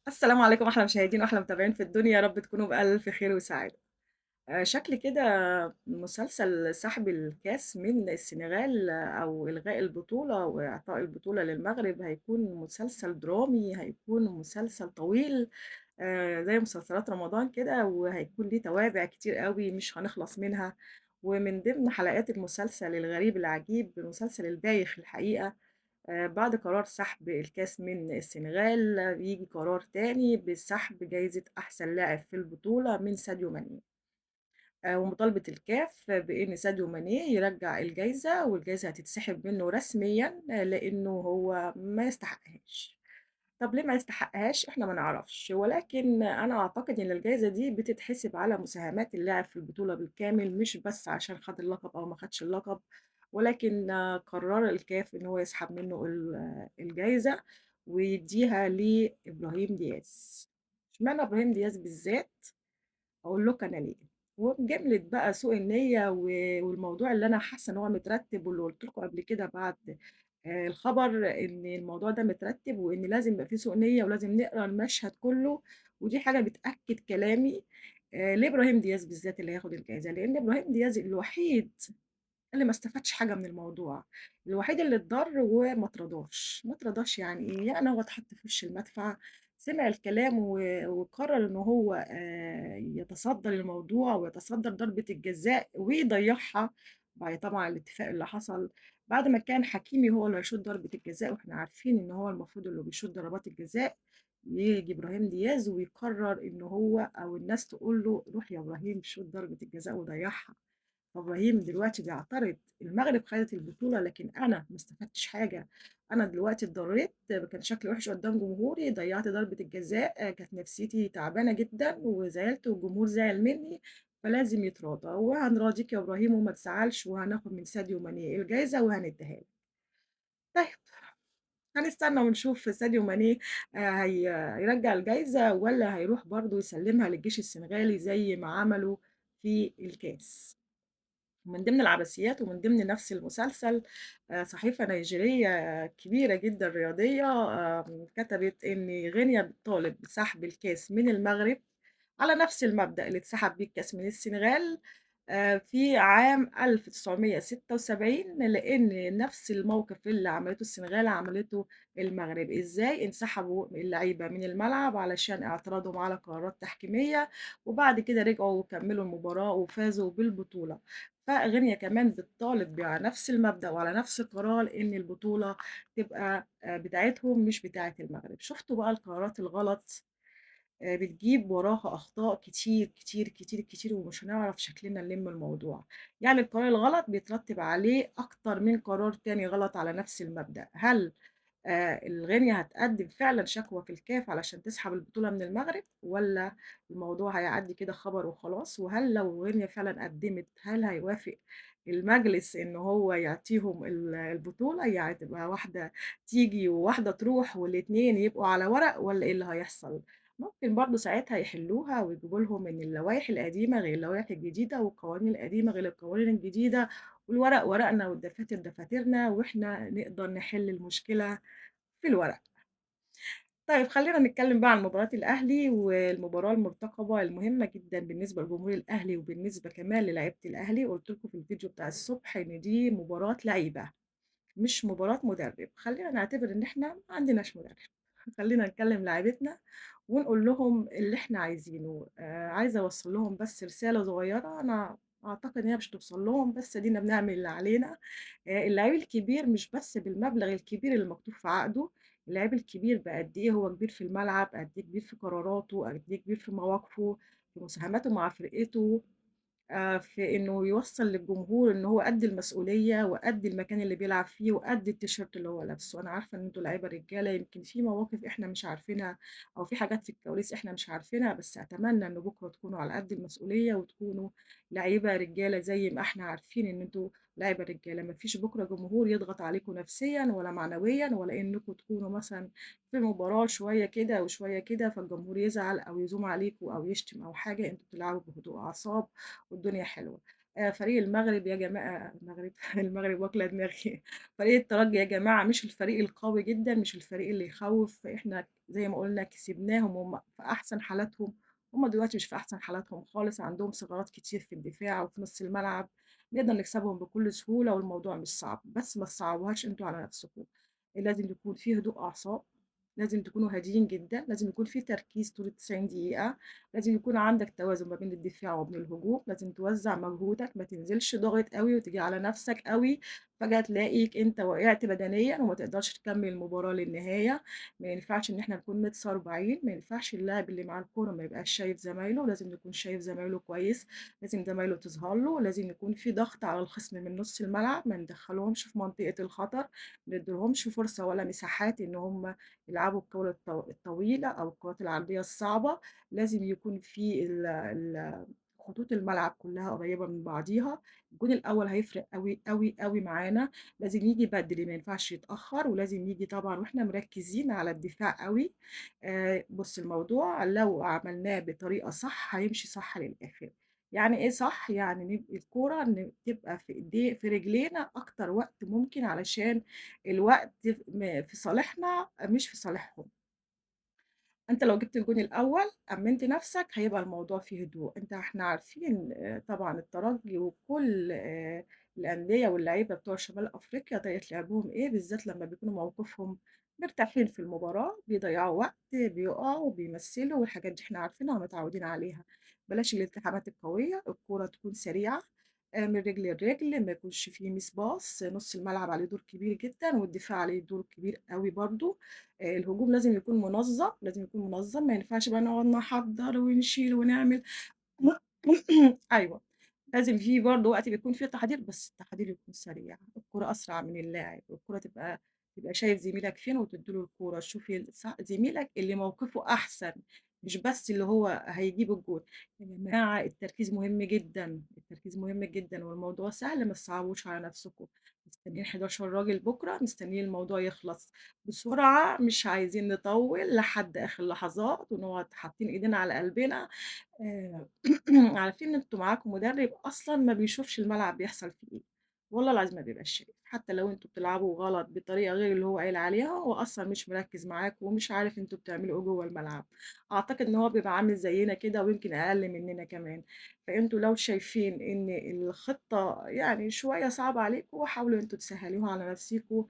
السلام عليكم أحلى مشاهدين وأحلى متابعين في الدنيا، يا رب تكونوا بألف خير وسعادة. شكل كده مسلسل سحب الكاس من السنغال أو إلغاء البطولة وإعطاء البطولة للمغرب هيكون مسلسل درامي، هيكون مسلسل طويل زي مسلسلات رمضان كده، وهيكون ليه توابع كتير أوي مش هنخلص منها. ومن ضمن حلقات المسلسل الغريب العجيب، المسلسل البايخ الحقيقة، بعد قرار سحب الكاس من السنغال ييجي قرار تاني بسحب جايزة أحسن لاعب في البطولة من ساديو ماني. ومطالبة الكاف بإن ساديو ماني يرجّع الجايزة، والجايزة هتتسحب منه رسميًا لإنه هو ما يستحقهاش. طب ليه ما يستحقهاش؟ إحنا ما نعرفش، ولكن أنا أعتقد إن الجايزة دي بتتحسب على مساهمات اللاعب في البطولة بالكامل، مش بس عشان خد اللقب أو ما خدش اللقب، ولكن قرر الCAF إن هو يسحب منه الجايزة ويدّيها لإبراهيم دياز. اشمعنى إبراهيم دياز بالذات؟ أقول لكم أنا ليه. وبجملة بقى سوء النية والموضوع اللي أنا حاسة إن هو مترتب، واللي قُلت لكم قبل كده بعد الخبر إن الموضوع ده مترتب، وإن لازم يبقى في سوء نية ولازم نقرا المشهد كُلّه، ودي حاجة بتأكد كلامي. ليه إبراهيم دياز بالذات اللي هياخد الجايزة؟ لإن إبراهيم دياز الوحيد اللي ما استفادش حاجة من الموضوع، الوحيد اللي اتضر وما اترضاش. ما اترضاش يعني إيه؟ يعني هو اتحط في وش المدفع، سمع الكلام وقرر إن هو يتصدى للموضوع ويتصدى لضربة الجزاء ويضيّعها بعد طبعًا الاتفاق اللي حصل، بعد ما كان حكيمي هو اللي هيشوط ضربة الجزاء، وإحنا عارفين إن هو المفروض اللي بيشوط ضربات الجزاء، ييجي إبراهيم دياز ويقرر إن هو أو الناس تقول له روح يا إبراهيم شوط ضربة الجزاء وضيّعها. إبراهيم دلوقتي بيعترض، المغرب خدت البطولة لكن أنا ما استفدتش حاجة، أنا دلوقتي اتضريت، كان شكلي وِحِش قدّام جمهوري، ضيّعت ضربة الجزاء، كانت نفسيتي تعبانة جدًا وزعلت والجمهور زعل منّي، فلازم يتراضى، وهنراضيك يا إبراهيم وما تزعلش وهناخد من ساديو ماني الجايزة وهندّيها له. طيب هنستنى ونشوف ساديو ماني هيرجّع الجايزة والّا هيروح برضه يسلّمها للجيش السنغالي زي ما عملوا في الكاس. ومن ضمن العبثيات ومن ضمن نفس المسلسل صحيفة نيجيرية كبيرة جدًا رياضية كتبت إن غينيا بتطالب بسحب الكاس من المغرب على نفس المبدأ اللي اتسحب بيه الكاس من السنغال في عام 1976 لإن نفس الموقف اللي عملته السنغال عملته المغرب. إزاي؟ انسحبوا اللعيبة من الملعب علشان اعتراضهم على قرارات تحكيمية، وبعد كده رجعوا وكمّلوا المباراة وفازوا بالبطولة. فغينيا كمان بتطالب على نفس المبدأ وعلى نفس القرار إن البطولة تبقى بتاعتهم مش بتاعة المغرب. شُفتوا بقى القرارات الغلط بتجيب وراها أخطاء كتير، كتير، كتير، كتير، ومش هنعرف شكلنا نلِم الموضوع. يعني القرار الغلط بيترتب عليه أكتر من قرار تاني غلط على نفس المبدأ. هل الغينيا هتقدّم فعلًا شكوى في الCAF علشان تسحب البطولة من المغرب، والّا الموضوع هيعدّي كده خبر وخلاص؟ وهل لو غينيا فعلًا قدّمت، هل هيوافق المجلس إن هو يعطيهم البطولة؟ يعني تبقى واحدة تيجي وواحدة تروح والاتنين يبقوا على ورق، والّا إيه اللي هيحصل؟ ممكن برضه ساعتها يحلّوها ويجيبوا لهم إن اللوايح القديمة غير اللوايح الجديدة، والقوانين القديمة غير القوانين الجديدة، والورق ورقنا والدفاتر دفاترنا، وإحنا نقدر نحل المشكلة في الورق. طيب خلّينا نتكلّم بقى عن مباراة الأهلي والمباراة المرتقبة المهمة جدًا بالنسبة لجمهور الأهلي وبالنسبة كمان للاعيبة الأهلي. قُلت لكم في الفيديو بتاع الصبح إن دي مباراة لعيبة، مش مباراة مدرب. خلّينا نعتبر إن إحنا ما عندناش مدرب، خلّينا نكلّم لاعيبتنا ونقول لهم اللي إحنا عايزينه. عايزة أوصّل لهم بس رسالة صغيّرة، أنا أعتقد إن هي مش هتوصل لهم، بس أدينا بنعمل اللي علينا. اللعيب الكبير مش بس بالمبلغ الكبير اللي مكتوب في عقده، اللعيب الكبير بقد إيه هو كبير في الملعب، قد إيه كبير في قراراته، قد إيه كبير في مواقفه، في مساهماته مع فرقته. في إنه يوصّل للجمهور إن هو قد المسؤولية وقد المكان اللي بيلعب فيه وقد التيشيرت اللي هو لابسه. أنا عارفة إن أنتم لعيبة رجالة، يمكن في مواقف إحنا مش عارفينها أو في حاجات في الكواليس إحنا مش عارفينها، بس أتمنى إن بكرة تكونوا على قد المسؤولية وتكونوا لعيبة رجالة زي ما إحنا عارفين إن أنتم لعيبة رجالة. ما فيش بكرة جمهور يضغط عليكم نفسيًا ولا معنويًا، ولا إنكم تكونوا مثلًا في مباراة شوية كده وشوية كده فالجمهور يزعل أو يزوم عليكم أو يشتم أو حاجة. أنتم بتلعبوا بهدوء أعصاب والدنيا حلوة. فريق المغرب يا جماعة المغرب المغرب واكلة دماغي، فريق الترجي يا جماعة مش الفريق القوي جدًا، مش الفريق اللي يخوّف، إحنا زي ما قُلنا كسبناهم وهُم في أحسن حالاتهم، هُم دلوقتي مش في أحسن حالاتهم خالص، عندهم ثغرات كتير في الدفاع وفي نُص الملعب، نقدر نكسبهم بكل سهولة والموضوع مش صعب، بس ما تصعبوهاش أنتم على نفسكم، لازم يكون في هدوء أعصاب، لازم تكونوا هاديين جدًا، لازم يكون في تركيز طول ال90 دقيقة. لازم يكون عندك توازن ما بين الدفاع وبين الهجوم، لازم توزّع مجهودك، ما تنزلش ضاغط أوي وتيجي على نفسك أوي، فجأة تلاقيك أنت وقعت بدنيًا وما تقدرش تكمّل المباراة للنهاية، ما ينفعش إن إحنا نكون متصاربعين، ما ينفعش اللاعب اللي مع الكورة ما يبقاش شايف زمايله، لازم يكون شايف زمايله كويس، لازم زمايله تظهر له، لازم يكون في ضغط على الخصم من نُص الملعب، ما ندخّلهمش في منطقة الخطر، ما ندّيلهمش فرصة ولا مساحات إن هم يلعبوا الكورة الطويلة أو الكرات العرضية الصعبة. لازم يكون في خطوط الملعب كلّها قريّبة من بعضيها، الجون الأول هيفرق أوي، أوي، أوي معانا، لازم ييجي بدري ما ينفعش يتأخّر، ولازم ييجي طبعًا وإحنا مركّزين على الدفاع أوي، بُص الموضوع لو عملناه بطريقة صح هيمشي صح للآخر، يعني إيه صح؟ يعني الكورة تبقى في رجلينا أكتر وقت ممكن علشان الوقت في صالحنا مش في صالحهم. أنت لو جِبت الجون الأول أمِّنت نَفْسك هيبقى الموضوع فيه هدوء، إحنا عارفين طبعًا الترجي وكل الأندية واللعيبة بتوع شمال أفريقيا طريقة لعبهم إيه، بالذات لمّا بيكونوا موقفهم مرتاحين في المباراة، بيضيّعوا وقت، بيقعوا، بيمثّلوا والحاجات دي إحنا عارفينها ومتعوّدين عليها، بلاش الالتحامات القوية، الكورة تكون سريعة من رجل لرجل، ما يكونش في miss pass، نُص الملعب عليه دور كبير جدًا والدفاع عليه دور كبير أوي برضه. الهجوم لازم يكون منظّم، لازم يكون منظّم، ما ينفعش بقى نقعد نحضّر ونشيل ونعمل أيوه، لازم في برضه وقت بيكون فيه تحضير، بس التحضير يكون سريع، الكورة أسرع من اللاعب، الكورة تبقى شايف زميلك فين وتدّي له الكورة، شوف زميلك اللي موقفه أحسن، مش بس اللي هو هيجيب الجون، يا جماعة التركيز مهم جدًا، التركيز مهم جدًا والموضوع سهل ما تصعبوش على نفسكم، مستنيين 11 راجل بكرة، مستنيين الموضوع يخلص بسرعة، مش عايزين نطوّل لحد آخر لحظات ونقعد حاطين إيدينا على قلبنا، آآ عارفين إن أنتم معاكم مدرب أصلًا ما بيشوفش الملعب بيحصل فيه إيه، والله العظيم ما بيبقاش شايف، حتى لو أنتم بتلعبوا غلط بطريقة غير اللي هو قايل عليها، هو أصلًا مش مركّز معاكم ومش عارف أنتم بتعملوا إيه جوّه الملعب، أعتقد إن هو بيبقى عامل زينا كده ويمكن أقل مننا كمان، فأنتم لو شايفين إن الخطة يعني شوية صعبة عليكم حاولوا أنتم تسهّلوها على نفسيكم